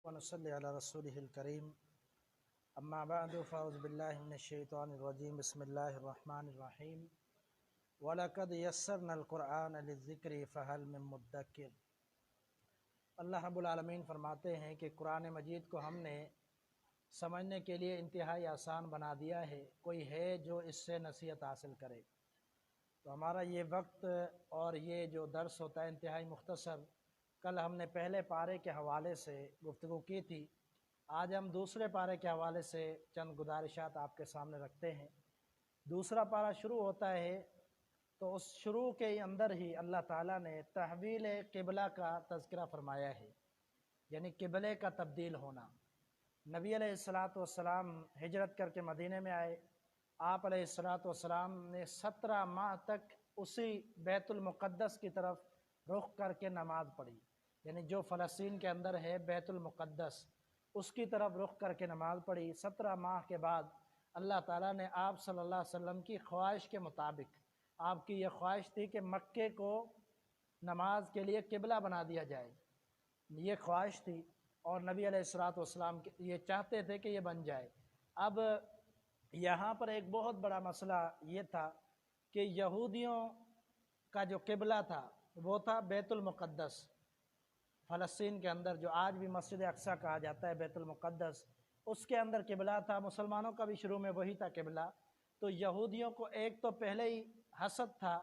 ونصلي على رسوله الكريم أما بعد فأعوذ بالله من الشيطان الرجيم بسم الله الرحمن الرحيم وَلَقَدْ يَسَّرْنَا الْقُرْآنَ لِلذِّكْرِ فَهَلْ مِن مُدَّكِرٍ۔ اللہ رب العالمین فرماتے ہیں کہ قرآن مجید کو ہم نے سمجھنے کے لیے انتہائی آسان بنا دیا ہے، کوئی ہے جو اس سے نصیحت حاصل کرے۔ تو ہمارا یہ وقت اور یہ جو درس ہوتا ہے انتہائی مختصر، کل ہم نے پہلے پارے کے حوالے سے گفتگو کی تھی، آج ہم دوسرے پارے کے حوالے سے چند گزارشات آپ کے سامنے رکھتے ہیں۔ دوسرا پارہ شروع ہوتا ہے تو اس شروع کے اندر ہی اللہ تعالیٰ نے تحویل قبلہ کا تذکرہ فرمایا ہے، یعنی قبلے کا تبدیل ہونا۔ نبی علیہ السلام ہجرت کر کے مدینے میں آئے، آپ علیہ السلام نے 17 ماہ تک اسی بیت المقدس کی طرف رخ کر کے نماز پڑھی، یعنی جو فلسطین کے اندر ہے بیت المقدس، اس کی طرف رخ کر کے نماز پڑھی۔ 17 ماہ کے بعد اللہ تعالیٰ نے آپ صلی اللہ علیہ وسلم کی خواہش کے مطابق، آپ کی یہ خواہش تھی کہ مکے کو نماز کے لیے قبلہ بنا دیا جائے، یہ خواہش تھی، اور نبی علیہ السلام یہ چاہتے تھے کہ یہ بن جائے۔ اب یہاں پر ایک بہت بڑا مسئلہ یہ تھا کہ یہودیوں کا جو قبلہ تھا وہ تھا بیت المقدس، فلسطین کے اندر جو آج بھی مسجد اقصیٰ کہا جاتا ہے، بیت المقدس، اس کے اندر قبلہ تھا۔ مسلمانوں کا بھی شروع میں وہی تھا قبلہ۔ تو یہودیوں کو ایک تو پہلے ہی حسد تھا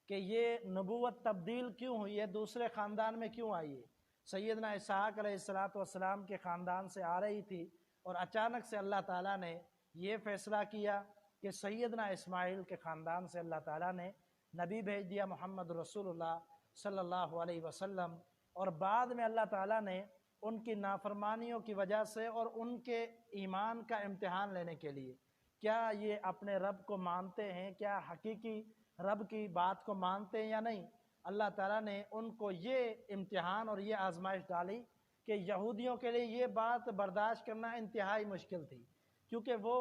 کہ یہ نبوت تبدیل کیوں ہوئی ہے، دوسرے خاندان میں کیوں آئی ہے۔ سیدنا اسحاق علیہ السلام کے خاندان سے آ رہی تھی، اور اچانک سے اللہ تعالیٰ نے یہ فیصلہ کیا کہ سیدنا اسماعیل کے خاندان سے اللہ تعالیٰ نے نبی بھیج دیا، محمد رسول اللہ صلی اللہ علیہ وسلم۔ اور بعد میں اللہ تعالیٰ نے ان کی نافرمانیوں کی وجہ سے اور ان کے ایمان کا امتحان لینے کے لیے، کیا یہ اپنے رب کو مانتے ہیں، کیا حقیقی رب کی بات کو مانتے ہیں یا نہیں، اللہ تعالیٰ نے ان کو یہ امتحان اور یہ آزمائش ڈالی کہ یہودیوں کے لیے یہ بات برداشت کرنا انتہائی مشکل تھی، کیونکہ وہ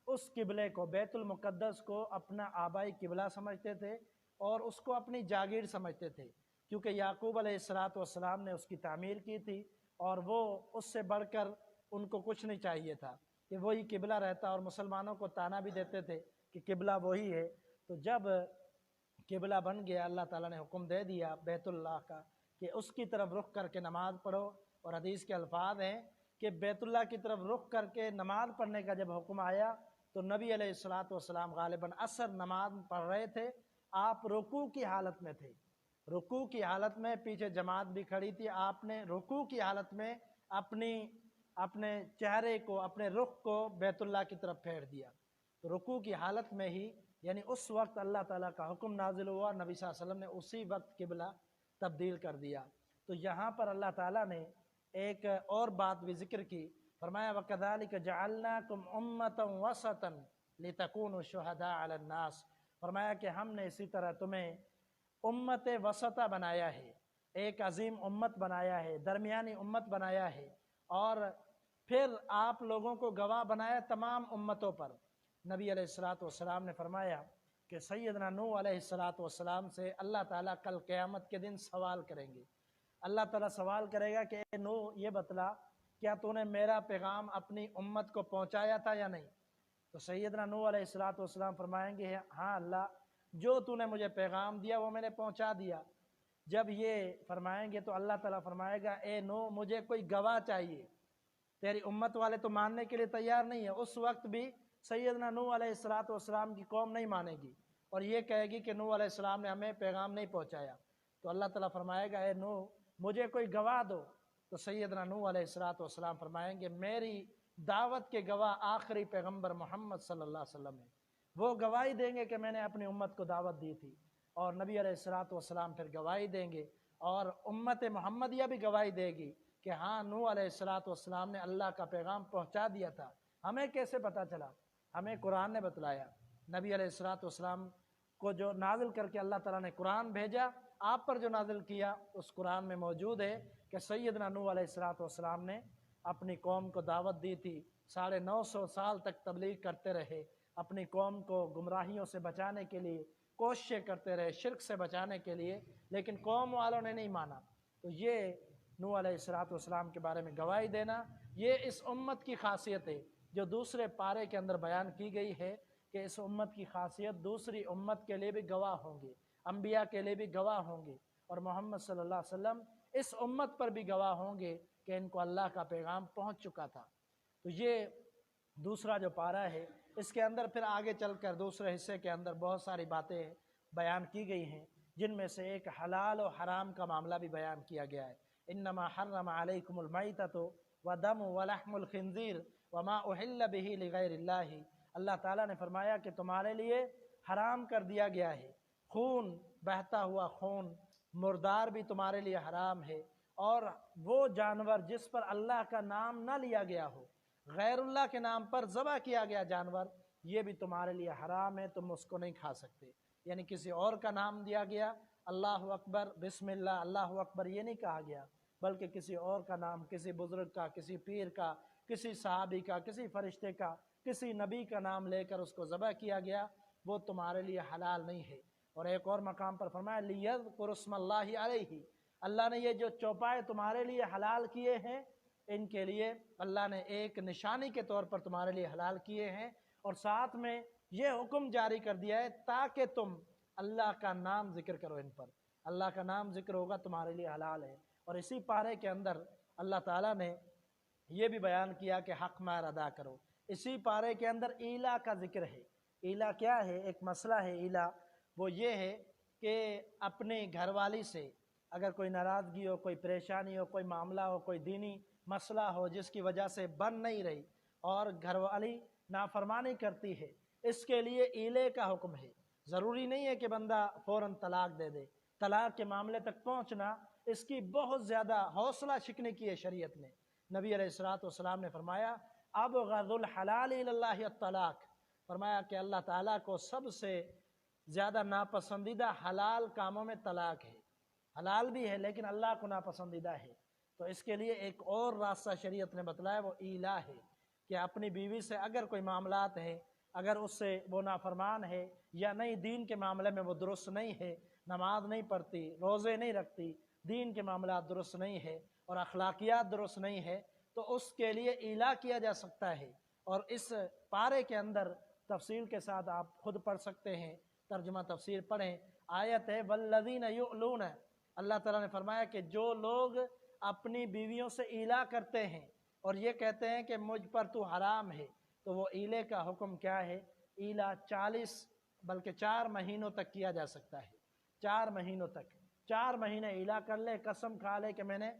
اس قبلے کو، بیت المقدس کو اپنا آبائی قبلہ سمجھتے تھے اور اس کو اپنی جاگیر سمجھتے تھے، کیونکہ یعقوب علیہ السلام نے اس کی تعمیر کی تھی، اور وہ اس سے بڑھ کر ان کو کچھ نہیں چاہیے تھا کہ وہی قبلہ رہتا، اور مسلمانوں کو طعنہ بھی دیتے تھے کہ قبلہ وہی ہے۔ تو جب قبلہ بن گیا، اللہ تعالیٰ نے حکم دے دیا بیت اللہ کا کہ اس کی طرف رخ کر کے نماز پڑھو، اور حدیث کے الفاظ ہیں کہ بیت اللہ کی طرف رخ کر کے نماز پڑھنے کا جب حکم آیا تو نبی علیہ السلام غالباً عصر نماز پڑھ رہے تھے، آپ رکوع کی حالت میں تھے، رکوع کی حالت میں، پیچھے جماعت بھی کھڑی تھی، آپ نے رکوع کی حالت میں اپنے چہرے کو، اپنے رخ کو بیت اللہ کی طرف پھیر دیا۔ تو رکوع کی حالت میں ہی، یعنی اس وقت اللہ تعالیٰ کا حکم نازل ہوا، نبی صلی اللہ علیہ وسلم نے اسی وقت قبلہ تبدیل کر دیا۔ تو یہاں پر اللہ تعالیٰ نے ایک اور بات بھی ذکر کی، فرمایا وَكَذَلِكَ جَعَلْنَاكُمْ أُمَّةً وَسَطًا لِتَكُونُوا شُهَدَاءَ عَلَى النَّاسِ، فرمایا کہ ہم نے اسی طرح تمہیں امت وسطہ بنایا ہے، ایک عظیم امت بنایا ہے، درمیانی امت بنایا ہے، اور پھر آپ لوگوں کو گواہ بنایا تمام امتوں پر۔ نبی علیہ السلام نے فرمایا کہ سیدنا نوح علیہ السلام سے اللہ تعالیٰ کل قیامت کے دن سوال کریں گے۔ اللہ تعالیٰ سوال کرے گا کہ اے نوح یہ بتلا، کیا تو نے میرا پیغام اپنی امت کو پہنچایا تھا یا نہیں؟ تو سیدنا نوح علیہ السلام فرمائیں گے ہاں اللہ، جو تو نے مجھے پیغام دیا وہ میں نے پہنچا دیا۔ جب یہ فرمائیں گے تو اللہ تعالیٰ فرمائے گا اے نوح مجھے کوئی گواہ چاہیے، تیری امت والے تو ماننے کے لیے تیار نہیں ہے۔ اس وقت بھی سیدنا نوح علیہ السلام کی قوم نہیں مانے گی اور یہ کہے گی کہ نوح علیہ السلام نے ہمیں پیغام نہیں پہنچایا۔ تو اللہ تعالیٰ فرمائے گا اے نوح مجھے کوئی گواہ دو۔ تو سیدنا نوح علیہ السلام فرمائیں گے میری دعوت کے گواہ آخری پیغمبر محمد صلی اللہ علیہ وسلم ہے، وہ گواہی دیں گے کہ میں نے اپنی امت کو دعوت دی تھی، اور نبی علیہ السلام پھر گواہی دیں گے، اور امت محمدیہ بھی گواہی دے گی کہ ہاں نوح علیہ السلام نے اللہ کا پیغام پہنچا دیا تھا۔ ہمیں کیسے پتہ چلا؟ ہمیں قرآن نے بتلایا۔ نبی علیہ السلام کو جو نازل کر کے اللہ تعالیٰ نے قرآن بھیجا، آپ پر جو نازل کیا اس قرآن میں موجود ہے کہ سیدنا نوح علیہ السلام نے اپنی قوم کو دعوت دی تھی، 950 سال تک تبلیغ کرتے رہے، اپنی قوم کو گمراہیوں سے بچانے کے لیے کوششیں کرتے رہے، شرک سے بچانے کے لیے، لیکن قوم والوں نے نہیں مانا۔ تو یہ نوح علیہ السلام کے بارے میں گواہی دینا، یہ اس امت کی خاصیت ہے جو دوسرے پارے کے اندر بیان کی گئی ہے کہ اس امت کی خاصیت دوسری امت کے لیے بھی گواہ ہوں گے، انبیاء کے لیے بھی گواہ ہوں گے، اور محمد صلی اللہ علیہ وسلم اس امت پر بھی گواہ ہوں گے کہ ان کو اللہ کا پیغام پہنچ چکا تھا۔ تو یہ دوسرا جو پارہ ہے، اس کے اندر پھر آگے چل کر دوسرے حصے کے اندر بہت ساری باتیں بیان کی گئی ہیں، جن میں سے ایک حلال و حرام کا معاملہ بھی بیان کیا گیا ہے۔ انما حرم علیکم المیتۃ والدم ولحم الخنزیر وما احل به لغیر اللہ۔ اللہ تعالیٰ نے فرمایا کہ تمہارے لیے حرام کر دیا گیا ہے، خون، بہتا ہوا خون، مردار بھی تمہارے لیے حرام ہے، اور وہ جانور جس پر اللہ کا نام نہ لیا گیا ہو، غیر اللہ کے نام پر ذبح کیا گیا جانور، یہ بھی تمہارے لیے حرام ہے، تم اس کو نہیں کھا سکتے۔ یعنی کسی اور کا نام دیا گیا، اللہ اکبر، بسم اللہ، اللہ اکبر، یہ نہیں کہا گیا، بلکہ کسی اور کا نام، کسی بزرگ کا، کسی پیر کا، کسی صحابی کا، کسی فرشتے کا، کسی نبی کا نام لے کر اس کو ذبح کیا گیا، وہ تمہارے لیے حلال نہیں ہے۔ اور ایک اور مقام پر فرمایا لِيَذْكُرُ اسْمَ اللَّهِ عَلَيْهِ، اللہ نے یہ جو چوپائے تمہارے لیے حلال کیے ہیں، ان کے لیے اللہ نے ایک نشانی کے طور پر تمہارے لیے حلال کیے ہیں، اور ساتھ میں یہ حکم جاری کر دیا ہے تاکہ تم اللہ کا نام ذکر کرو، ان پر اللہ کا نام ذکر ہوگا تمہارے لیے حلال ہے۔ اور اسی پارے کے اندر اللہ تعالیٰ نے یہ بھی بیان کیا کہ حق مہر ادا کرو۔ اسی پارے کے اندر ایلا کا ذکر ہے۔ ایلا کیا ہے؟ ایک مسئلہ ہے ایلا، وہ یہ ہے کہ اپنے گھر والی سے اگر کوئی ناراضگی ہو، کوئی پریشانی ہو، کوئی معاملہ ہو، کوئی دینی مسئلہ ہو جس کی وجہ سے بن نہیں رہی اور گھر والی نافرمانی کرتی ہے، اس کے لیے ایلے کا حکم ہے۔ ضروری نہیں ہے کہ بندہ فوراً طلاق دے دے، طلاق کے معاملے تک پہنچنا اس کی بہت زیادہ حوصلہ شکنی کی ہے شریعت نے۔ نبی علیہ السلام نے فرمایا ابغض الحلال الی اللہ الطلاق، فرمایا کہ اللہ تعالیٰ کو سب سے زیادہ ناپسندیدہ حلال کاموں میں طلاق ہے، حلال بھی ہے لیکن اللہ کو ناپسندیدہ ہے۔ تو اس کے لیے ایک اور راستہ شریعت نے بتلایا، وہ ایلا ہے کہ اپنی بیوی سے اگر کوئی معاملات ہیں، اگر اس سے وہ نافرمان ہے یا نہیں، دین کے معاملے میں وہ درست نہیں ہے، نماز نہیں پڑھتی، روزے نہیں رکھتی، دین کے معاملات درست نہیں ہے اور اخلاقیات درست نہیں ہے، تو اس کے لیے ایلا کیا جا سکتا ہے۔ اور اس پارے کے اندر تفصیل کے ساتھ آپ خود پڑھ سکتے ہیں، ترجمہ تفسیر پڑھیں۔ آیت ہے والذین یؤلون، اللہ تعالیٰ نے فرمایا کہ جو لوگ اپنی بیویوں سے ایلا کرتے ہیں اور یہ کہتے ہیں کہ مجھ پر تو حرام ہے، تو وہ ایلے کا حکم کیا ہے؟ ایلا 40 بلکہ 4 مہینوں تک کیا جا سکتا ہے، 4 مہینوں تک، 4 مہینے ایلا کر لے، قسم کھا لے کہ میں نے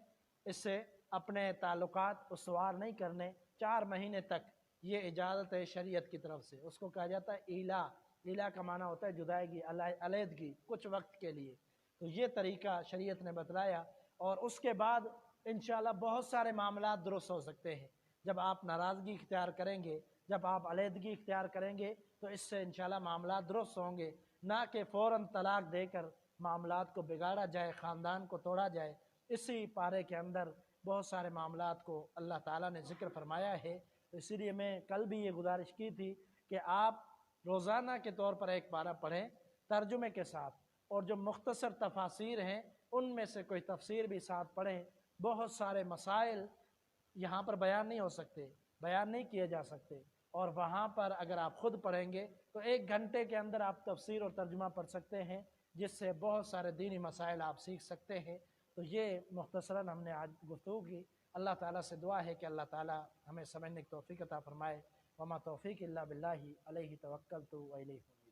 اس سے اپنے تعلقات استوار نہیں کرنے، 4 مہینے تک یہ اجازت ہے شریعت کی طرف سے، اس کو کہا جاتا ہے ایلا۔ ایلا کا معنی ہوتا ہے جدائیگی، علیحدگی، کچھ وقت کے لیے۔ تو یہ طریقہ شریعت نے بتلایا، اور اس کے بعد انشاءاللہ بہت سارے معاملات درست ہو سکتے ہیں۔ جب آپ ناراضگی اختیار کریں گے، جب آپ علیحدگی اختیار کریں گے تو اس سے انشاءاللہ معاملات درست ہوں گے، نہ کہ فوراً طلاق دے کر معاملات کو بگاڑا جائے، خاندان کو توڑا جائے۔ اسی پارے کے اندر بہت سارے معاملات کو اللہ تعالیٰ نے ذکر فرمایا ہے۔ تو اسی لیے میں کل بھی یہ گزارش کی تھی کہ آپ روزانہ کے طور پر ایک پارہ پڑھیں ترجمے کے ساتھ، اور جو مختصر تفاسیر ہیں ان میں سے کوئی تفسیر بھی ساتھ پڑھیں۔ بہت سارے مسائل یہاں پر بیان نہیں ہو سکتے، بیان نہیں کیے جا سکتے، اور وہاں پر اگر آپ خود پڑھیں گے تو 1 گھنٹے کے اندر آپ تفسیر اور ترجمہ پڑھ سکتے ہیں، جس سے بہت سارے دینی مسائل آپ سیکھ سکتے ہیں۔ تو یہ مختصراً ہم نے آج گفتگو کی۔ اللہ تعالیٰ سے دعا ہے کہ اللہ تعالیٰ ہمیں سمجھنے کی توفیق عطا فرمائے۔ وما توفیق الا باللہ، علیہ توکلت و الیہ انیب۔